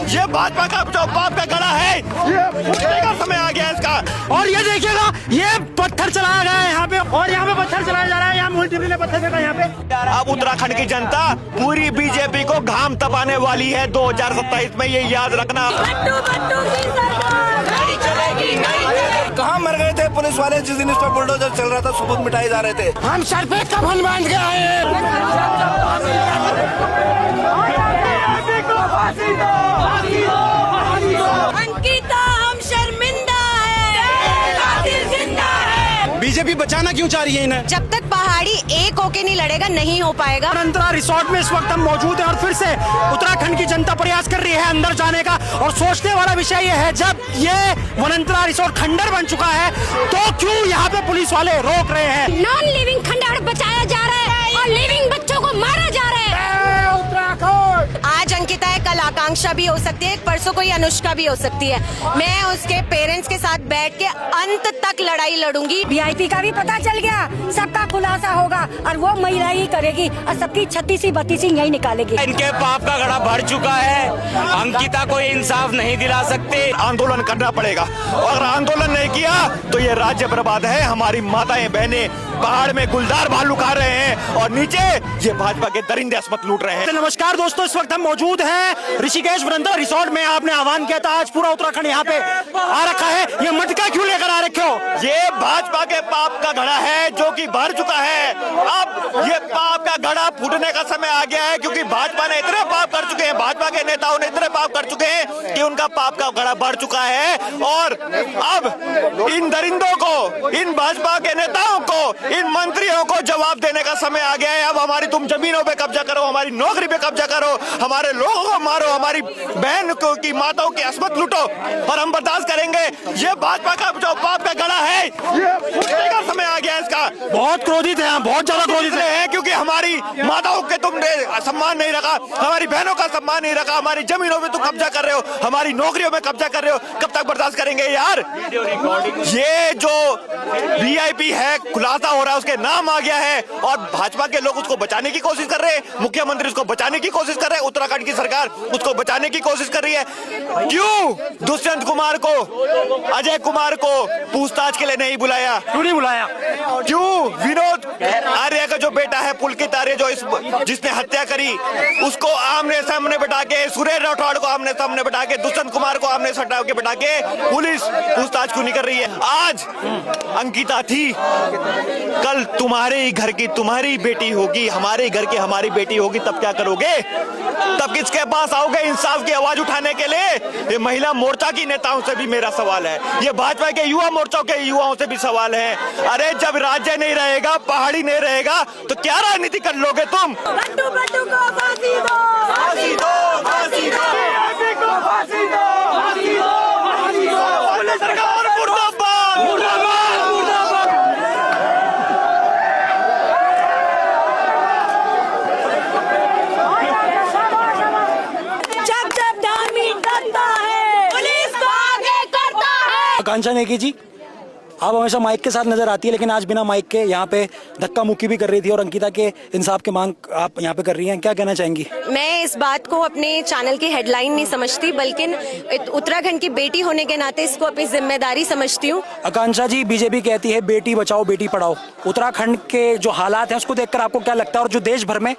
ये भाजपा का जो बाप का गड़ा है, ये फूटने का समय आ गया इसका। और ये देखिएगा, ये पत्थर चलाया गया है यहाँ पे, और यहाँ पे पत्थर चलाया जा रहा है, यहाँ मुल्टिप्ली ने पत्थर फेंका यहाँ पे। अब उत्तराखंड की जनता पूरी बीजेपी को घाम तपाने वाली है 2027 में, ये याद रखना। कहाँ मर गए थे पुलिस वाले जिस दिन इस पर बुलडोजर चल रहा था, सबूत मिटाए जा रहे थे। हम सर पे कफन बांध के आए अंकिता, हम शर्मिंदा है, कातिल जिंदा है। बीजेपी बचाना क्यों चाह रही है इन्हें? जब तक पहाड़ी एक होके नहीं लड़ेगा, नहीं हो पाएगा। वनंतरा रिसोर्ट में इस वक्त हम मौजूद हैं और फिर से उत्तराखंड की जनता प्रयास कर रही है अंदर जाने का। और सोचने वाला विषय ये है, जब ये वनंतरा रिसोर्ट खंडर बन चुका है तो क्यों यहाँ पे पुलिस वाले रोक रहे हैं? नॉन लिविंग खंडर बचाया जा रहा है और लिविंग बच्चों को मारा जा रहा है। आज अंकिता है, कल आकांक्षा भी हो सकती है, परसों कोई अनुष्का भी हो सकती है। मैं उसके पेरेंट्स के साथ बैठ के अंत तक लड़ाई लड़ूंगी। वीआईपी का भी पता चल गया, सबका खुलासा होगा और वो महिला ही करेगी और सबकी 36-32 यही निकालेगी। इनके पाप का घड़ा भर चुका है, अंकिता को इंसाफ नहीं दिला सकते। आंदोलन करना पड़ेगा, और अगर आंदोलन नहीं किया तो ये राज्य बर्बाद है। हमारी माताएं बहनें पहाड़ में गुलदार भालू खा रहे हैं और नीचे ये भाजपा के दरिंदे अस्मत लूट रहे हैं। नमस्कार दोस्तों, इस वक्त हम मौजूद हैं ऋषिकेश वनंतरा रिसोर्ट में। आपने आह्वान किया था, आज पूरा उत्तराखंड यहाँ पे आ रखा है। ये मटका क्यों लेकर आ रखे हो? ये भाजपा के पाप का घड़ा है जो कि भर चुका है। अब ये पाप का घड़ा फूटने का समय आ गया है, क्योंकि भाजपा ने इतने पाप कर चुके हैं, भाजपा के नेताओं ने इतने पाप कर चुके हैं कि उनका पाप का घड़ा भर चुका है। और अब इन दरिंदों को, इन भाजपा के नेताओं को, इन मंत्रियों को जवाब देने का समय आ गया है। अब हमारी तुम जमीनों पे कब्जा करो, हमारी नौकरी पे कब्जा करो, हमारे लोगों को मारो, हमारी बहन को की माताओं की अस्मत लूटो, और हम बर्दाश्त करेंगे? ये भाजपा का जो पाप का गड़ा है, ये फूटने का समय आ गया है इसका। बहुत क्रोधित है, बहुत ज्यादा क्रोधित है, क्योंकि हमारी माताओं के तुमने सम्मान नहीं रखा, हमारी बहनों का सम्मान नहीं रखा, हमारी जमीनों में तुम कब्जा कर रहे हो, हमारी नौकरियों में कब्जा कर रहे हो। कब तक बर्दाश्त करेंगे यार? ये जो वीआईपी है, खुलासा हो रहा है, उसके नाम आ गया है, और भाजपा के लोग उसको बचाने की कोशिश कर रहे हैं, मुख्यमंत्री उसको बचाने की कोशिश कर रहे हैं, उत्तराखंड की सरकार उसको बचाने की कोशिश कर रही है। क्यों दुष्यंत कुमार को, अजय कुमार को पूछताछ के लिए नहीं बुलाया? क्यों नहीं बुलाया? क्यों विनोद आर्य का जो बेटा है पुलकित आर्य, जो जिसने हत्या करी, उसको आमने सामने बैठा के, सुरेश राठौड़ को आमने सामने बैठा के, दुष्यंत कुमार को आमने सामने बैठा के पुलिस पूछताछ क्यों नहीं कर रही है? आज अंकिता थी, कल तुम्हारे ही घर की तुम्हारी बेटी होगी, हमारे घर की हमारी बेटी होगी, तब क्या करोगे? तब किसके पास आओगे इंसाफ की आवाज उठाने के लिए? ये महिला मोर्चा की नेताओं से भी मेरा सवाल है, ये भाजपा के युवा मोर्चा के युवाओं से भी सवाल है। अरे जब राज्य नहीं रहेगा, पहाड़ी नहीं रहेगा, तो क्या राजनीति कर लोगे तुम? बट्टू बट्टू को फांसी दो, फांसी दो, फांसी दो, फांसी दो, फांसी दो, फांसी दो, पुलिस सरकार मुर्दाबाद, मुर्दाबाद, मुर्दाबाद। जब जब धार्मिक करता है, पुलिस को आगे करता है। आकांक्षा नेगी जी, आप हमेशा माइक के साथ नजर आती है, लेकिन आज बिना माइक के यहाँ पे धक्का मुक्की भी कर रही थी और अंकिता के इंसाफ की मांग आप यहाँ पे कर रही हैं, क्या कहना चाहेंगी? मैं इस बात को अपने चैनल की हेडलाइन नहीं समझती, बल्कि उत्तराखंड की बेटी होने के नाते इसको अपनी जिम्मेदारी समझती हूँ। आकांक्षा जी, बीजेपी कहती है बेटी बचाओ बेटी पढ़ाओ, उत्तराखंड के जो हालात हैं उसको देखकर आपको क्या लगता है? और जो देश भर में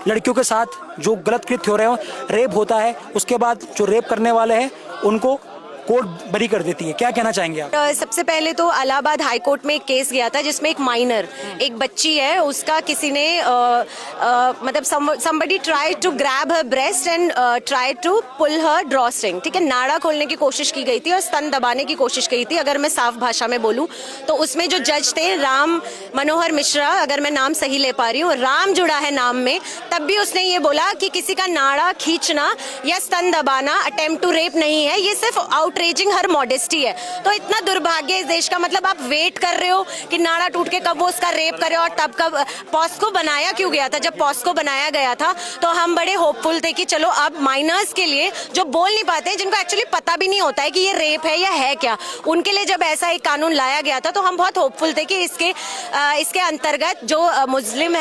लड़कियों के साथ जो गलत कृत्य हो रहे हो, रेप होता है, उसके बाद जो रेप करने वाले हैं उनको कोर्ट बरी कर देती है, क्या कहना चाहेंगे आप? सबसे पहले तो इलाहाबाद हाई कोर्ट में एक केस गया था जिसमें एक माइनर, एक बच्ची है, उसका किसी ने मतलब somebody tried to grab her breast and tried to pull her drawstring, ठीक है, नाड़ा खोलने की कोशिश की गई थी और स्तन दबाने की कोशिश की थी। अगर मैं साफ भाषा में बोलूं तो उसमें जो जज थे राम मनोहर मिश्रा, अगर मैं नाम सही ले पा रही हूँ, राम जुड़ा है नाम में, तब भी उसने ये बोला कि किसी का नाड़ा खींचना या स्तन दबाना अटेम्प्ट टू रेप नहीं है, ये सिर्फ आउट आउटरेजिंग हर मॉडेस्टी है। तो इतना दुर्भाग्य इस देश का, मतलब आप वेट कर रहे हो कि नाड़ा टूट के कब वो उसका रेप करे, और तब कब पॉस्को बनाया क्यों गया था? जब पॉस्को बनाया गया था तो हम बड़े होपफुल थे कि चलो अब माइनर्स के लिए जो बोल नहीं पाते हैं, जिनको एक्चुअली पता भी नहीं होता है कि ये रेप है या है क्या, उनके लिए जब ऐसा एक कानून लाया गया था तो हम बहुत होपफुल थे कि इसके अंतर्गत जो मुजरिम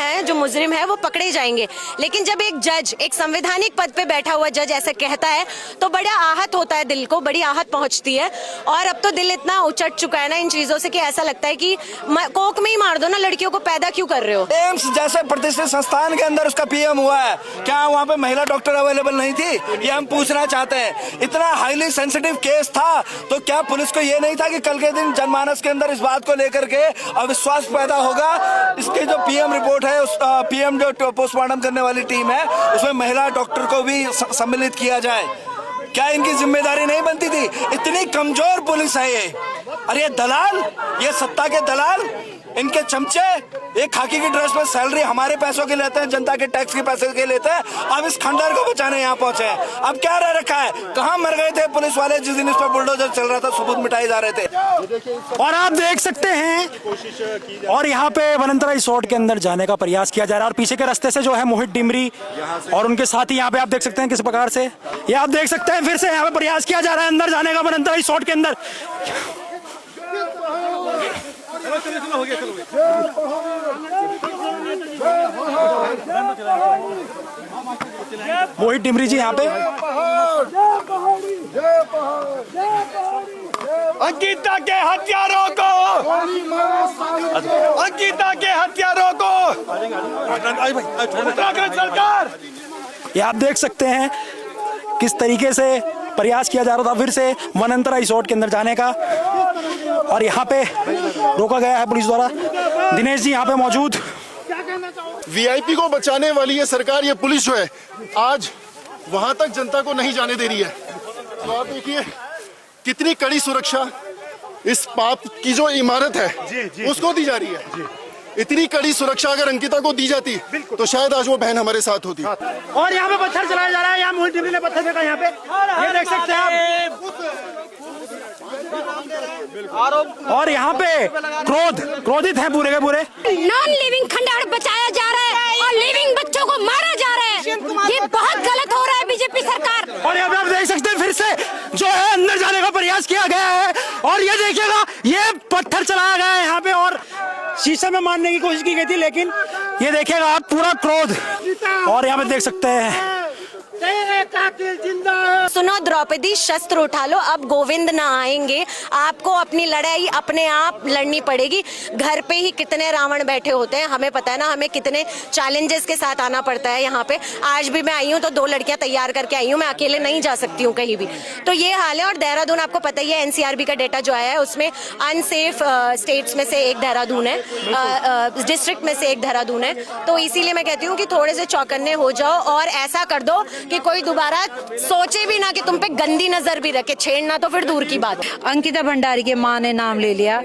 है वो पकड़े जाएंगे। लेकिन जब एक जज, एक संवैधानिक पद पे बैठा हुआ जज ऐसा कहता है तो बड़ा आहत होता है, दिल को बड़ी आहत पहुंचती है। और अब तो दिल इतना उचट चुका है ना इन चीजों से कि ऐसा लगता है कि कोक में ही मार दो ना, लड़कियों को पैदा क्यों कर रहे हो? एम्स जैसे प्रतिष्ठित संस्थान के अंदर उसका पीएम हुआ है, क्या वहाँ पे महिला डॉक्टर अवेलेबल नहीं थी? ये हम पूछना चाहते हैं। इतना हाईली सेंसिटिव केस था तो क्या पुलिस को ये नहीं था कि कल के दिन जनमानस के अंदर इस बात को लेकर के अविश्वास पैदा होगा? इसकी जो पीएम रिपोर्ट है, उस पीएम जो पोस्टमार्टम करने वाली टीम है, उसमें महिला डॉक्टर को भी सम्मिलित किया जाए। क्या इनकी जिम्मेदारी नहीं बनती थी? इतनी कमजोर पुलिस है ये। अरे ये दलाल, ये सत्ता के दलाल, इनके चमचे एक खाकी की ड्रेस में सैलरी हमारे पैसों के लेते हैं, जनता के टैक्स के पैसे के लेते हैं। अब इस खंडर को बचाने यहाँ पहुंचे हैं। अब क्या रह रखा है? कहाँ मर गए थे पुलिस वाले जिस दिन इस पर बुलडोजर चल रहा था, सबूत मिटाए जा रहे थे? और आप देख सकते हैं, और यहाँ पे वनंतरा रिसोर्ट के अंदर जाने का प्रयास किया जा रहा है, और पीछे के रास्ते से जो है मोहित डिमरी और उनके साथी यहाँ पे आप देख सकते हैं किस प्रकार से, ये आप देख सकते हैं फिर से यहाँ पे प्रयास किया जा रहा है अंदर जाने का वनंतरा रिसोर्ट के अंदर। मोहित डिमरी जी यहाँ पे। अंकिता के हत्यारों को, अंकिता के हत्यारों को उत्तराखंड सरकार। ये आप देख सकते हैं किस तरीके से प्रयास किया जा रहा था फिर से वनंतरा रिसोर्ट के अंदर जाने का, और यहाँ पे रोका गया है पुलिस द्वारा। दिनेश जी यहाँ पे मौजूद। वीआईपी को बचाने वाली ये सरकार, ये पुलिस जो है, आज वहां तक जनता को नहीं जाने दे रही है। तो आप देखिए कितनी कड़ी सुरक्षा इस पाप की जो इमारत है उसको दी जा रही है। इतनी कड़ी सुरक्षा अगर अंकिता को दी जाती तो शायद आज वो बहन हमारे साथ होती। और यहाँ पे पत्थर चलाया जा रहा है, यहाँ मोहित डिमरी ने पत्थर फेंका यहाँ पे, ये देख सकते हैं आप। और यहाँ पे क्रोधित हैं पूरे के पूरे। नॉन लिविंग खंडहर बचाया जा रहा है और लिविंग बच्चों को मारा जा रहा है। ये बहुत गलत हो रहा है बीजेपी सरकार। और यहाँ पे आप देख सकते हैं फिर से जो है अंदर जाने का प्रयास किया गया है, और ये देखिएगा ये पत्थर चलाया गया है यहाँ पे, और शीशे में मारने की कोशिश की गई थी, लेकिन ये देखिएगा आप पूरा क्रोध, और यहाँ पे देख सकते हैं। सुनो द्रौपदी, शस्त्र उठा लो, अब गोविंद ना आएंगे, आपको अपनी लड़ाई अपने आप लड़नी पड़ेगी। घर पे ही कितने रावण बैठे होते हैं, हमें पता है ना, हमें कितने चैलेंजेस के साथ आना पड़ता है यहाँ पे। आज भी मैं आई हूँ तो 2 लड़कियां तैयार करके आई हूँ, मैं अकेले नहीं जा सकती हूँ कहीं भी। तो ये हाल है। और देहरादून आपको पता ही है, एनसीआरबी का डेटा जो आया है उसमें अनसेफ स्टेट्स में से एक देहरादून है, डिस्ट्रिक्ट में से एक देहरादून है। तो इसीलिए मैं कहती हूँ कि थोड़े से चौकन्ने हो जाओ और ऐसा कर दो कि कोई दोबारा सोचे भी ना कि तुम पे गंदी नजर भी रखे, छेड़ना तो फिर दूर की बात। अंकिता भंडारी के माँ ने नाम ले लिया,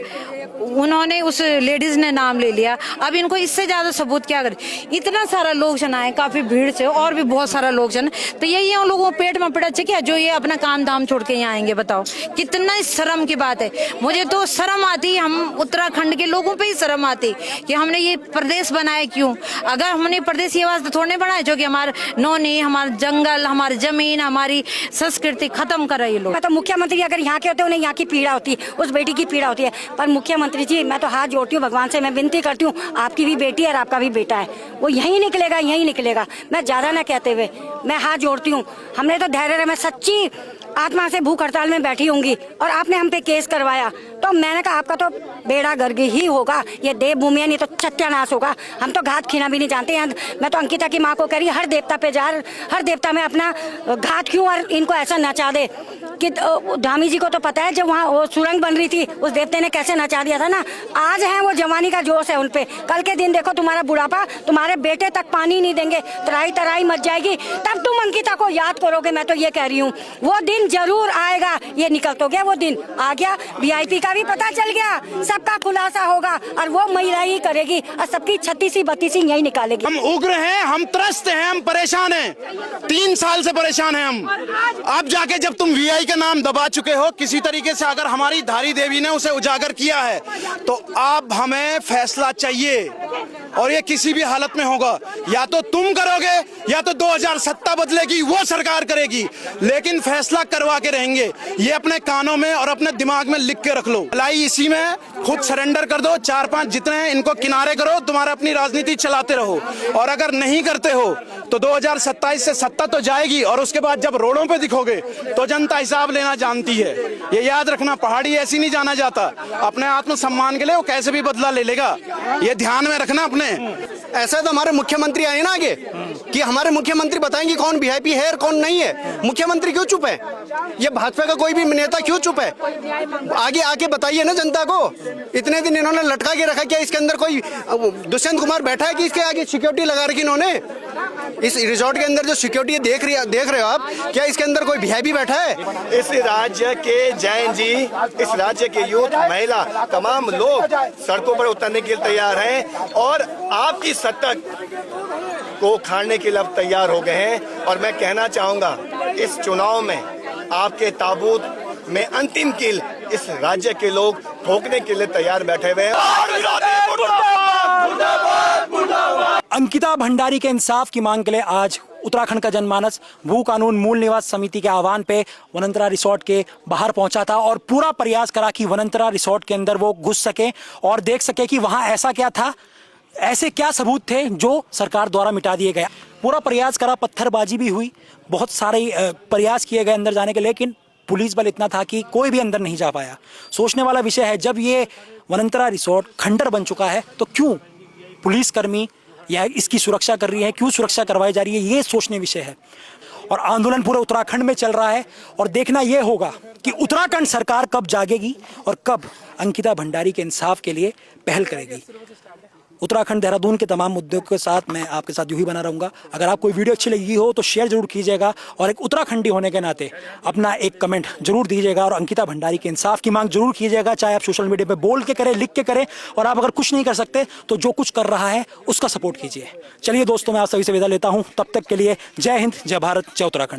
उन्होंने उस लेडीज ने नाम ले लिया, अब इनको इससे ज्यादा सबूत क्या करे? इतना सारा लोग जनाए, काफी भीड़ से, और भी बहुत सारा लोग जन, तो यही उन लोगों को पेट में पड़ा क्या जो ये अपना काम धाम छोड़ के यहाँ आएंगे? बताओ कितना शर्म की बात है। मुझे तो शर्म आती, हम उत्तराखंड के लोगों पे ही शर्म आती कि हमने ये प्रदेश बनाया क्यों? अगर हमने प्रदेश ये वास्ते थोड़े बनाया जो कि हमारे नौनी, हमारे जंगल, हमारी जमीन, हमारी संस्कृति खत्म कर रही है लोग। तो मुख्यमंत्री अगर यहाँ के होते उन्हें यहाँ की पीड़ा होती, उस बेटी की पीड़ा होती है, पर मुख्यमंत्री जी मैं तो हाथ जोड़ती हूँ भगवान से, मैं विनती करती हूँ, आपकी भी बेटी है और आपका भी बेटा है, वो यहीं निकलेगा, यहीं निकलेगा। मैं ज्यादा ना कहते हुए मैं हाथ जोड़ती हूँ। हमने तो धैर्य, मैं सच्ची आत्मा से भूख हड़ताल में बैठी होंगी और आपने हम पे केस करवाया तो मैंने कहा आपका तो बेड़ा गर्ग ही होगा, ये देवभूमि है, नहीं तो सत्यानाश होगा। हम तो घात खीना भी नहीं जानते हैं। मैं तो अंकिता की माँ को कह रही हर देवता पे जा, हर देवता में अपना घात क्यों और इनको ऐसा नचा दे कि धामी जी को तो पता है जब वहाँ वो सुरंग बन रही थी उस देवते ने कैसे नचा दिया था ना। आज है वो जवानी का जोश है उनपे, कल के दिन देखो तुम्हारा बुढ़ापा, तुम्हारे बेटे तक पानी नहीं देंगे, तराई तराई मच जाएगी, तब तुम अंकिता को याद करोगे। मैं तो ये कह रही हूँ वो दिन जरूर आएगा। ये निकल तो गया, वो दिन आ गया, वीआईपी का भी पता चल गया, सबका खुलासा होगा और वो महिला ही करेगी और सबकी 36-32 यही निकालेगी। हम उग्र हैं, हम त्रस्त हैं, हम परेशान हैं, 3 साल से परेशान हैं हम। अब जाके जब तुम वीआईपी सच्चाई का नाम दबा चुके हो। किसी तरीके से अगर हमारी धारी देवी ने उसे उजागर किया है तो अब हमें फैसला चाहिए, और ये किसी भी हालत में होगा। या तो तुम करोगे या तो 2007 बदलेगी, वो सरकार करेगी, लेकिन फैसला करवा के रहेंगे। ये अपने कानों में और अपने दिमाग में लिख के रख लो। लाई इसी में, खुद सरेंडर कर दो, 4-5 जितने हैं इनको किनारे करो, तुम्हारा अपनी राजनीति चलाते रहो। और अगर नहीं करते हो तो 2027 से सत्ता तो जाएगी, और उसके बाद जब रोडों पे दिखोगे तो जनता हिसाब लेना जानती है। ये याद रखना, पहाड़ी ऐसी नहीं जाना जाता। अपने आत्मसम्मान के लिए वो कैसे भी बदला ले लेगा, ये ध्यान में रखना अपने। ऐसा तो हमारे मुख्यमंत्री आए ना आगे कि हमारे मुख्यमंत्री बताएंगे कौन वीआईपी है और कौन नहीं है। मुख्यमंत्री क्यों चुप है? ये भाजपा का कोई भी नेता क्यों चुप है? आगे आके बताइए ना जनता को। इतने दिन इन्होंने लटका के रखा, क्या इसके अंदर कोई दुष्यंत कुमार बैठा है कि इसके आगे सिक्योरिटी लगा रखी इन्होंने? इस रिजॉर्ट के अंदर जो सिक्योरिटी देख रहे हो आप, क्या इसके अंदर कोई वीआईपी बैठा है? इस राज्य के जैन जी, इस राज्य के यूथ, महिला, तमाम लोग सड़कों पर उतरने के लिए तैयार हैं और आपकी सत्ता को खाने के लिए अब तैयार हो गए हैं। और मैं कहना चाहूंगा, इस चुनाव में आपके ताबूत में अंतिम कील इस राज्य के लोग ठोकने के लिए तैयार बैठे हुए हैं। अंकिता भंडारी के इंसाफ की मांग के लिए आज उत्तराखंड का जनमानस भू कानून मूल निवास समिति के आह्वान पे वनंतरा रिसोर्ट के बाहर पहुंचा था और पूरा प्रयास करा कि वनंतरा रिसोर्ट के अंदर वो घुस सके और देख सके कि वहां ऐसा क्या था, ऐसे क्या सबूत थे जो सरकार द्वारा मिटा दिए गए। पूरा प्रयास करा, पत्थरबाजी भी हुई, बहुत सारे प्रयास किए गए अंदर जाने के, लेकिन पुलिस बल इतना था कि कोई भी अंदर नहीं जा पाया। सोचने वाला विषय है, जब ये वनंतरा रिसोर्ट खंडर बन चुका है तो क्यों पुलिसकर्मी या इसकी सुरक्षा कर रही है, क्यों सुरक्षा करवाई जा रही है, ये सोचने विषय है। और आंदोलन पूरे उत्तराखंड में चल रहा है और देखना यह होगा कि उत्तराखंड सरकार कब जागेगी और कब अंकिता भंडारी के इंसाफ के लिए पहल करेगी। उत्तराखंड देहरादून के तमाम मुद्दों के साथ मैं आपके साथ यूं ही बना रहूंगा। अगर आपको वीडियो अच्छी लगी हो तो शेयर जरूर कीजिएगा और एक उत्तराखंडी होने के नाते अपना एक कमेंट जरूर दीजिएगा और अंकिता भंडारी के इंसाफ की मांग जरूर कीजिएगा, चाहे आप सोशल मीडिया पे बोल के करें, लिख के करें। और आप अगर कुछ नहीं कर सकते तो जो कुछ कर रहा है उसका सपोर्ट कीजिए। चलिए दोस्तों, मैं आप सभी से विदा लेता हूँ। तब तक के लिए जय हिंद, जय भारत, जय उत्तराखंड।